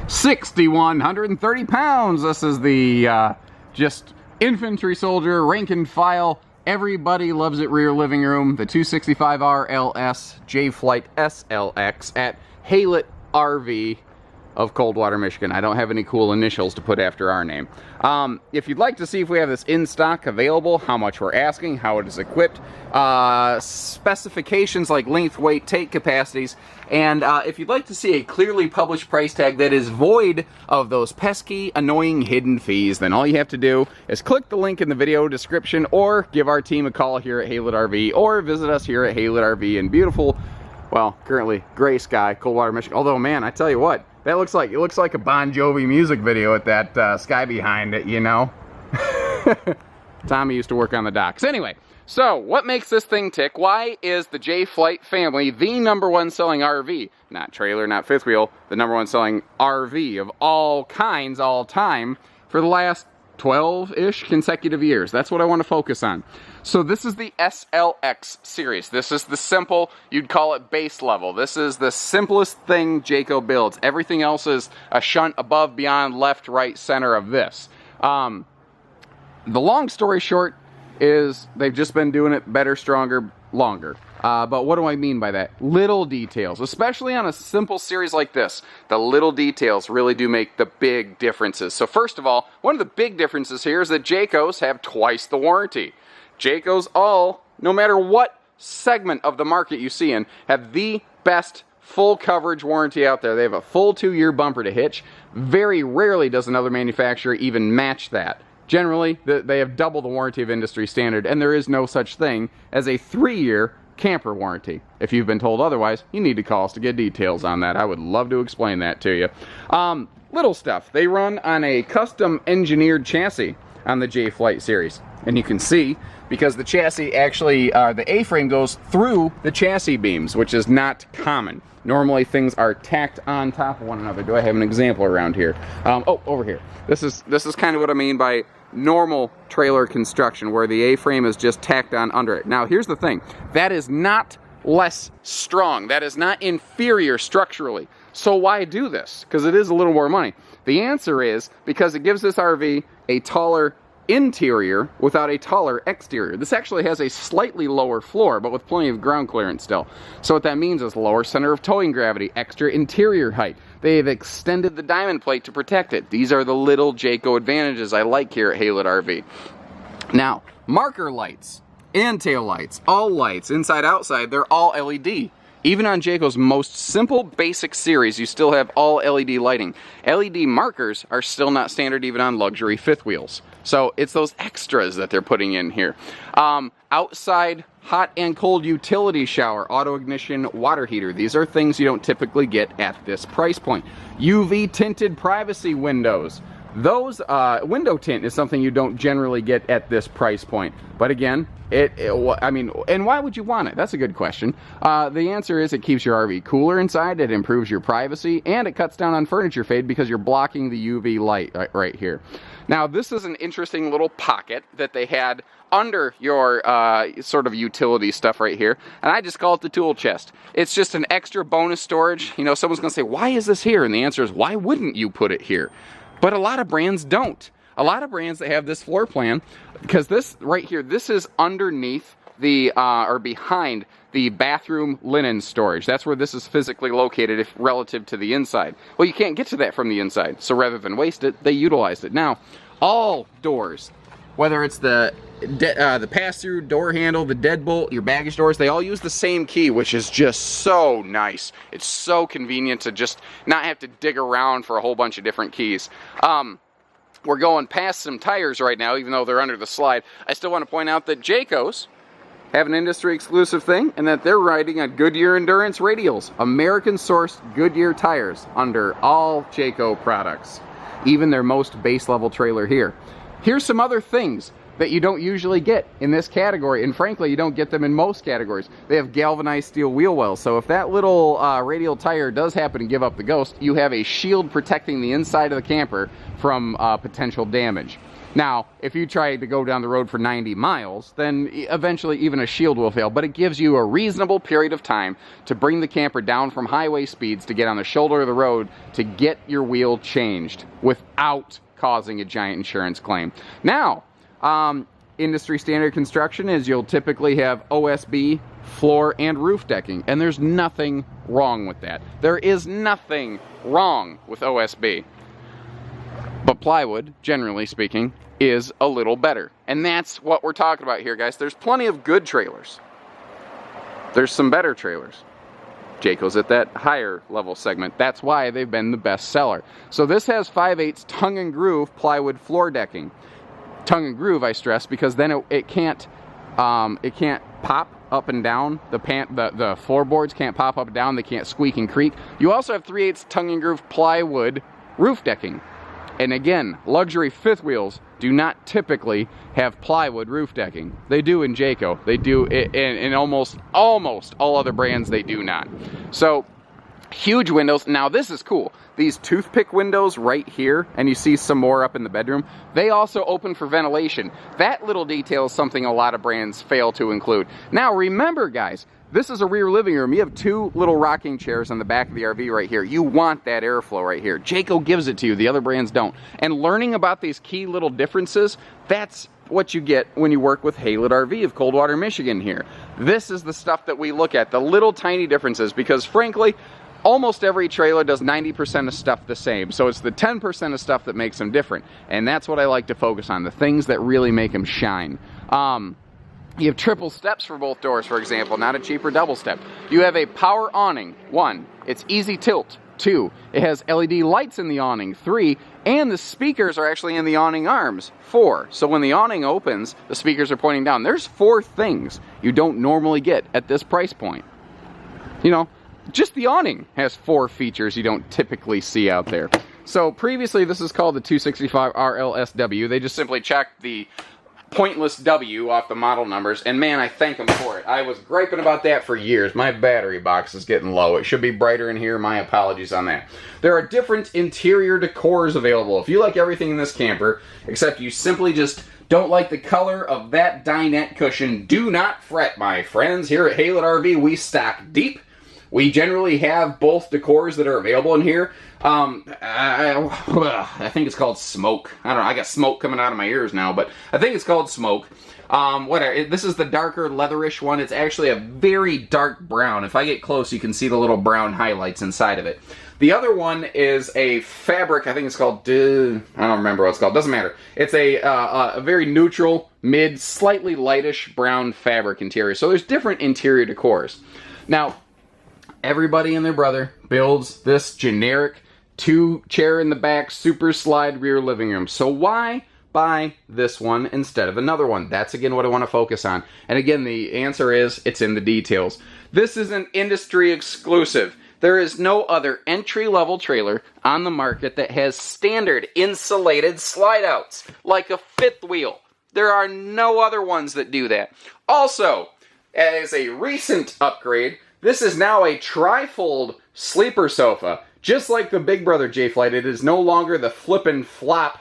6,130 pounds. This is the just infantry soldier, rank and file. Everybody loves it rear living room. The 265R LS J-Flight SLX at Haylett RV of Coldwater, Michigan. I don't have any cool initials to put after our name. If you'd like to see if we have this in stock available, how much we're asking, how it is equipped, specifications like length, weight, take capacities, and if you'd like to see a clearly published price tag that is void of those pesky, annoying hidden fees, then all you have to do is click the link in the video description or give our team a call here at Haylett RV or visit us here at Haylett RV in beautiful, well, currently gray sky, Coldwater, Michigan. Although, man, I tell you what, that looks like, it looks like a Bon Jovi music video with that sky behind it, you know? Tommy used to work on the docks. Anyway, so what makes this thing tick? Why is the J-Flight family the #1 selling RV? Not trailer, not fifth wheel, the #1 selling RV of all kinds, all time, for the last 12-ish consecutive years. That's what I want to focus on. So this is the SLX series. This is the simple, you'd call it base level. This is the simplest thing Jayco builds. Everything else is a shunt above, beyond, left, right, center of this. The long story short is they've just been doing it better, stronger, longer. But what do I mean by that? Little details, especially on a simple series like this. The little details really do make the big differences. So first of all, one of the big differences here is that Jayco's have twice the warranty. Jayco's all, no matter what segment of the market you see in, have the best full coverage warranty out there. They have a full 2-year bumper to hitch. Very rarely does another manufacturer even match that. Generally, they have double the warranty of industry standard, and there is no such thing as a 3-year camper warranty. If you've been told otherwise, you need to call us to get details on that. I would love to explain that to you. Little stuff. They run on a custom engineered chassis on the J-Flight series. And you can see, because the chassis actually, the A-frame goes through the chassis beams, which is not common. Normally things are tacked on top of one another. Do I have an example around here? Oh, over here. This is kind of what I mean by normal trailer construction, where the A-frame is just tacked on under it. Now, here's the thing. That is not less strong. That is not inferior structurally. So why do this? Because it is a little more money. The answer is because it gives this RV a taller interior without a taller exterior. This actually has a slightly lower floor, but with plenty of ground clearance still. So what that means is lower center of towing gravity, extra interior height. They've extended the diamond plate to protect it. These are the little Jayco advantages I like here at Haylett RV. Now, marker lights and tail lights, all lights, inside, outside, they're all LED. Even on Jayco's most simple, basic series, you still have all LED lighting. LED markers are still not standard even on luxury fifth wheels. So it's those extras that they're putting in here. Outside hot and cold utility shower, auto ignition water heater. These are things you don't typically get at this price point. UV tinted privacy windows. Those window tint is something you don't generally get at this price point. But again, I mean, and why would you want it? That's a good question. The answer is it keeps your RV cooler inside, it improves your privacy, and it cuts down on furniture fade because you're blocking the UV light right here. Now, this is an interesting little pocket that they had under your sort of utility stuff right here, and I just call it the tool chest. It's just an extra bonus storage. You know, someone's going to say, why is this here? And the answer is, why wouldn't you put it here? But a lot of brands don't. A lot of brands that have this floor plan, because this right here, this is underneath the, or behind the bathroom linen storage. That's where this is physically located if relative to the inside. Well, you can't get to that from the inside. So rather than waste it, they utilized it. Now, all doors, whether it's the pass-through door handle, the deadbolt, your baggage doors, they all use the same key, which is just so nice. It's so convenient to just not have to dig around for a whole bunch of different keys. We're going past some tires right now, even though they're under the slide. I still want to point out that Jayco's have an industry exclusive thing, and that they're riding on Goodyear Endurance radials, American-sourced Goodyear tires under all Jayco products, even their most base level trailer here. Here's some other things that you don't usually get in this category, and frankly, you don't get them in most categories. They have galvanized steel wheel wells, so if that little radial tire does happen to give up the ghost, you have a shield protecting the inside of the camper from potential damage. Now, if you try to go down the road for 90 miles, then eventually even a shield will fail, but it gives you a reasonable period of time to bring the camper down from highway speeds to get on the shoulder of the road to get your wheel changed without causing a giant insurance claim. Now, industry standard construction is you'll typically have OSB, floor, and roof decking, and there's nothing wrong with that. There is nothing wrong with OSB. But plywood, generally speaking, is a little better. And that's what we're talking about here, guys. There's plenty of good trailers. There's some better trailers. Jayco's at that higher level segment. That's why they've been the best seller. So this has 5/8 tongue and groove plywood floor decking. Tongue and groove, I stress, because then it can't pop up and down. The floorboards can't pop up and down. They can't squeak and creak. You also have 3/8 tongue and groove plywood roof decking. And again, luxury fifth wheels do not typically have plywood roof decking. They do in Jayco. They do in almost all other brands. They do not. So huge windows. Now this is cool. These toothpick windows right here, and you see some more up in the bedroom, they also open for ventilation. That little detail is something a lot of brands fail to include. Now remember, guys, this is a rear living room. You have two little rocking chairs on the back of the RV right here. You want that airflow right here. Jayco gives it to you. The other brands don't. And learning about these key little differences, that's what you get when you work with Haylett RV of Coldwater, Michigan here. This is the stuff that we look at, the little tiny differences, because frankly, almost every trailer does 90% of stuff the same. So it's the 10% of stuff that makes them different. And that's what I like to focus on, the things that really make them shine. You have triple steps for both doors, for example, not a cheaper double step. You have a power awning. 1, it's easy tilt. 2, it has LED lights in the awning. 3, and the speakers are actually in the awning arms. 4, so when the awning opens, the speakers are pointing down. There's 4 things you don't normally get at this price point. You know, just the awning has 4 features you don't typically see out there. So previously this is called the 265 RLSW. They just simply checked the pointless W off the model numbers, and man, I thank them for it. I was griping about that for years. My battery box is getting low. It should be brighter in here. My apologies on that. There are different interior decors available. If you like everything in this camper, except you simply just don't like the color of that dinette cushion, do not fret, my friends. Here at Haylett RV, we stock deep. We generally have both decors that are available in here. I think it's called smoke. I don't know. I got smoke coming out of my ears now, but I think it's called smoke. Whatever. This is the darker leatherish one. It's actually a very dark brown. If I get close, you can see the little brown highlights inside of it. The other one is a fabric. I think it's called, I don't remember what it's called. Doesn't matter. It's a very neutral, mid, slightly lightish brown fabric interior. So there's different interior decors. Now, everybody and their brother builds this generic 2-chair in the back, super slide rear living room. So why buy this one instead of another one? That's again what I want to focus on. And again, the answer is it's in the details. This is an industry exclusive. There is no other entry-level trailer on the market that has standard insulated slide outs like a fifth wheel. There are no other ones that do that. Also, as a recent upgrade, this is now a tri-fold sleeper sofa. Just like the Big Brother J-Flight, it is no longer the flip and flop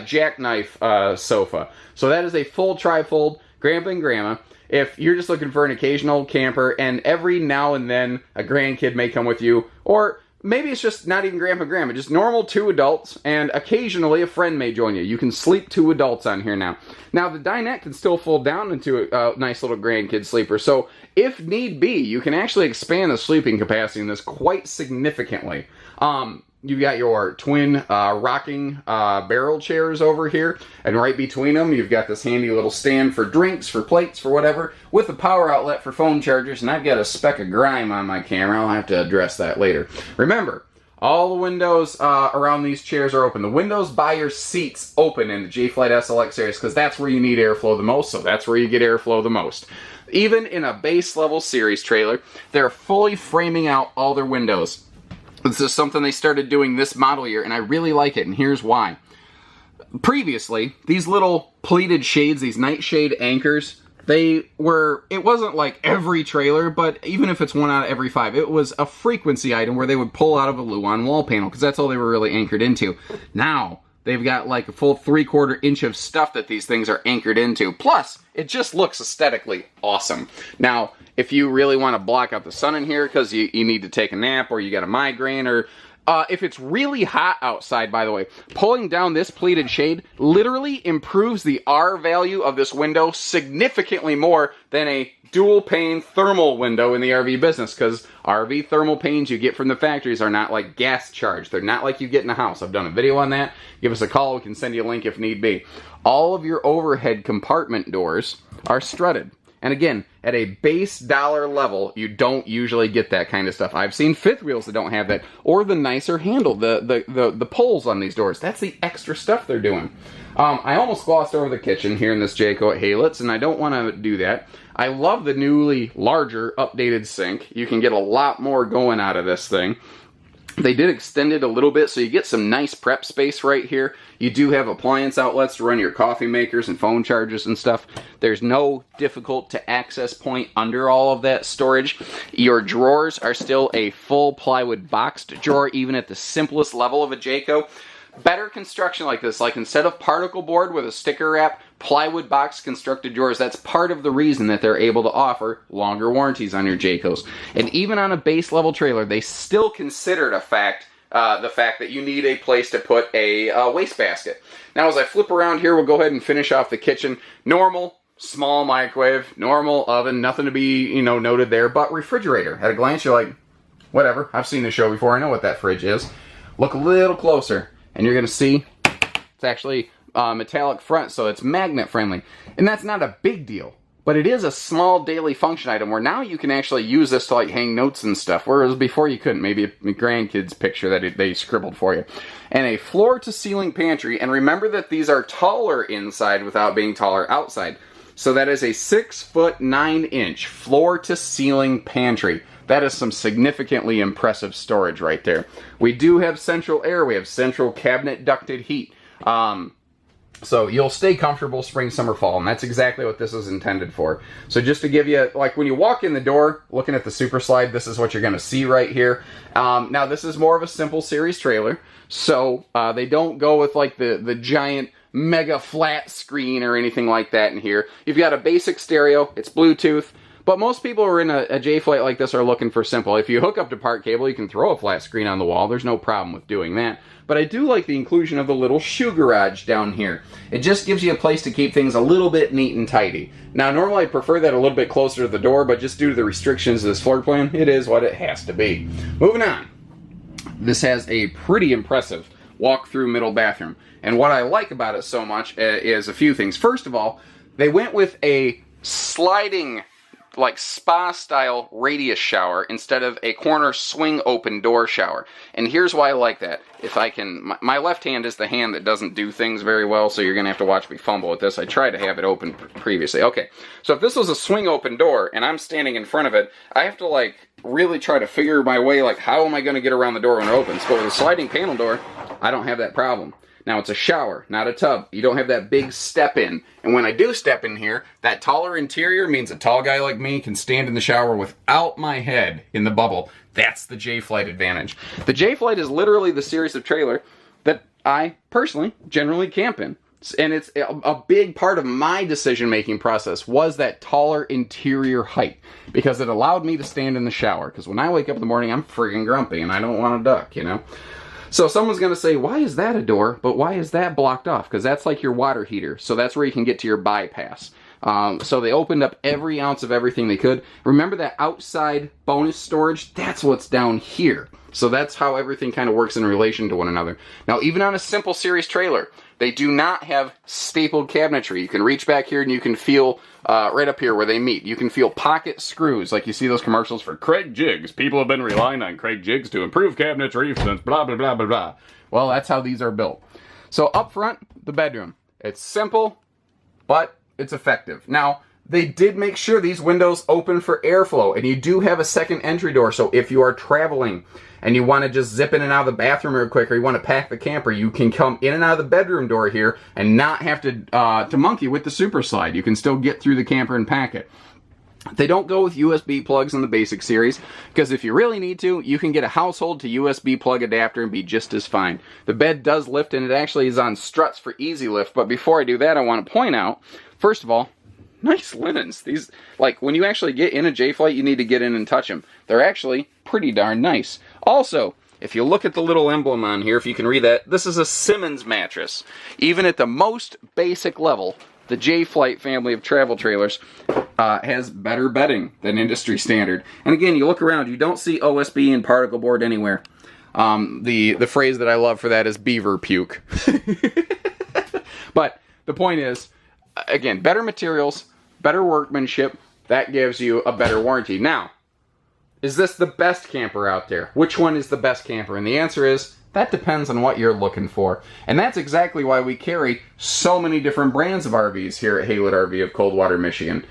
jackknife sofa. So that is a full tri-fold, Grandpa and Grandma. If you're just looking for an occasional camper, and every now and then a grandkid may come with you, or maybe it's just not even Grandpa and Grandma, just normal 2 adults, and occasionally a friend may join you. You can sleep 2 adults on here now. Now, the dinette can still fold down into a nice little grandkid sleeper, so if need be, you can actually expand the sleeping capacity in this quite significantly. You've got your twin rocking barrel chairs over here, and right between them you've got this handy little stand for drinks, for plates, for whatever, with a power outlet for phone chargers, and I've got a speck of grime on my camera. I'll have to address that later. Remember, all the windows around these chairs are open. The windows by your seats open in the J-Flight SLX series, because that's where you need airflow the most, so that's where you get airflow the most. Even in a base level series trailer, they're fully framing out all their windows. This is something they started doing this model year, and I really like it, and here's why. Previously, these little pleated shades, these nightshade anchors, it wasn't like every trailer, but even if it's 1 out of every 5, it was a frequency item where they would pull out of a Luan wall panel, because that's all they were really anchored into. Now, they've got like a full 3/4 inch of stuff that these things are anchored into. Plus, it just looks aesthetically awesome. Now, if you really want to block out the sun in here because you need to take a nap or you got a migraine, or if it's really hot outside, by the way, pulling down this pleated shade literally improves the R value of this window significantly more than a dual pane thermal window in the RV business, because RV thermal panes you get from the factories are not like gas charged. They're not like you get in a house. I've done a video on that. Give us a call. We can send you a link if need be. All of your overhead compartment doors are strutted. And again, at a base dollar level, you don't usually get that kind of stuff. I've seen fifth wheels that don't have that, or the nicer handle, the pulls on these doors. That's the extra stuff they're doing. I almost glossed over the kitchen here in this Jayco at Halitz, and I don't want to do that. I love the newly larger, updated sink. You can get a lot more going out of this thing. They did extend it a little bit, so you get some nice prep space right here. You do have appliance outlets to run your coffee makers and phone chargers and stuff. There's no difficult to access point under all of that storage. Your drawers are still a full plywood boxed drawer, even at the simplest level of a Jayco. Better construction like this, like instead of particle board with a sticker wrap, plywood box constructed drawers. That's part of the reason that they're able to offer longer warranties on your Jaycos. And even on a base level trailer, they still considered the fact that you need a place to put a wastebasket. Now, as I flip around here, we'll go ahead and finish off the kitchen. Normal, small microwave, normal oven, nothing to be, noted there, but refrigerator. At a glance, you're like, whatever, I've seen the show before, I know what that fridge is. Look a little closer, and you're going to see it's actually metallic front, so it's magnet friendly. And that's not a big deal, but it is a small daily function item where now you can actually use this to like hang notes and stuff, whereas before you couldn't. Maybe a grandkid's picture that they scribbled for you. And a floor to ceiling pantry, and remember that these are taller inside without being taller outside. So that is a 6'9" floor to ceiling pantry. That is some significantly impressive storage right there. We do have central air. We have central cabinet ducted heat. So you'll stay comfortable spring, summer, fall, and that's exactly what this is intended for. So just to give you, like when you walk in the door, looking at the Super Slide, this is what you're going to see right here. Now this is more of a simple series trailer, so they don't go with like the giant mega flat screen or anything like that in here. You've got a basic stereo, it's Bluetooth. But most people who are in a J-Flight like this are looking for simple. If you hook up to part cable, you can throw a flat screen on the wall. There's no problem with doing that. But I do like the inclusion of the little shoe garage down here. It just gives you a place to keep things a little bit neat and tidy. Now, normally I prefer that a little bit closer to the door, but just due to the restrictions of this floor plan, it is what it has to be. Moving on. This has a pretty impressive walk-through middle bathroom. And what I like about it so much is a few things. First of all, they went with a sliding, like spa-style radius shower instead of a corner swing open door shower. And here's why I like that. If I can, my left hand is the hand that doesn't do things very well, so you're going to have to watch me fumble with this. I tried to have it open previously. Okay, so if this was a swing open door and I'm standing in front of it, I have to like really try to figure my way, like how am I going to get around the door when it opens? But with a sliding panel door, I don't have that problem. Now, it's a shower, not a tub. You don't have that big step in. And when I do step in here, that taller interior means a tall guy like me can stand in the shower without my head in the bubble. That's the J-Flight advantage. The J-Flight is literally the series of trailer that I, personally, generally camp in. And it's a big part of my decision-making process was that taller interior height. Because it allowed me to stand in the shower. Because when I wake up in the morning, I'm friggin' grumpy and I don't want to duck, So someone's going to say, why is that a door, but why is that blocked off? Because that's like your water heater. So that's where you can get to your bypass. So they opened up every ounce of everything they could. Remember that outside bonus storage? That's what's down here. So that's how everything kind of works in relation to one another. Now, even on a simple series trailer, they do not have stapled cabinetry. You can reach back here and you can feel right up here where they meet. You can feel pocket screws, like you see those commercials for Craig Jigs. People have been relying on Craig Jigs to improve cabinetry since blah, blah, blah, blah, blah. Well, that's how these are built. So up front, the bedroom. It's simple, but it's effective. Now, they did make sure these windows open for airflow, and you do have a second entry door, so if you are traveling and you want to just zip in and out of the bathroom real quick, or you want to pack the camper, you can come in and out of the bedroom door here and not have to monkey with the Super Slide. You can still get through the camper and pack it. They don't go with USB plugs in the basic series, because if you really need to, you can get a household to USB plug adapter and be just as fine. The bed does lift, and it actually is on struts for easy lift. But before I do that, I want to point out, first of all, nice linens. These, like, when you actually get in a J-Flight, you need to get in and touch them. They're actually pretty darn nice. Also, if you look at the little emblem on here, if you can read that, this is a Simmons mattress. Even at the most basic level, the J-Flight family of travel trailers has better bedding than industry standard. And again, you look around, you don't see OSB and particle board anywhere. The phrase that I love for that is beaver puke. But the point is, again, better materials, better workmanship, that gives you a better warranty. Now, is this the best camper out there? Which one is the best camper? And the answer is, that depends on what you're looking for. And that's exactly why we carry so many different brands of RVs here at Haylett RV of Coldwater, Michigan.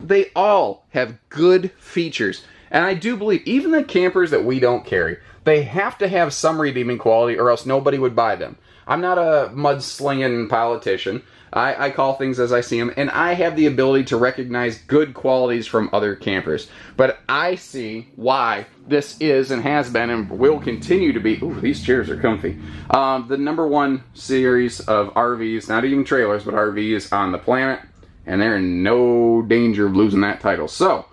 They all have good features. And I do believe, even the campers that we don't carry, they have to have some redeeming quality or else nobody would buy them. I'm not a mudslinging politician. I call things as I see them, and I have the ability to recognize good qualities from other campers. But I see why this is and has been and will continue to be, ooh, these chairs are comfy, the #1 series of RVs, not even trailers, but RVs on the planet, and they're in no danger of losing that title. So,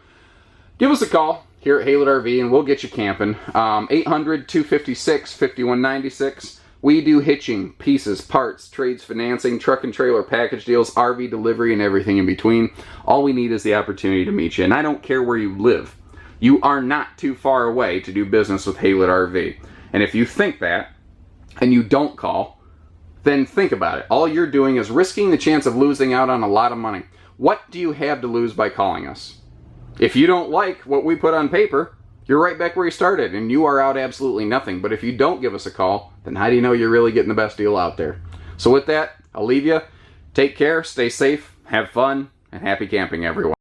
give us a call here at Haylett RV, and we'll get you camping. 800-256-5196. We do hitching, pieces, parts, trades, financing, truck and trailer package deals, RV delivery, and everything in between. All we need is the opportunity to meet you. And I don't care where you live. You are not too far away to do business with Haylett RV. And if you think that, and you don't call, then think about it. All you're doing is risking the chance of losing out on a lot of money. What do you have to lose by calling us? If you don't like what we put on paper, you're right back where you started, and you are out absolutely nothing. But if you don't give us a call, then how do you know you're really getting the best deal out there? So with that, I'll leave you. Take care, stay safe, have fun, and happy camping, everyone.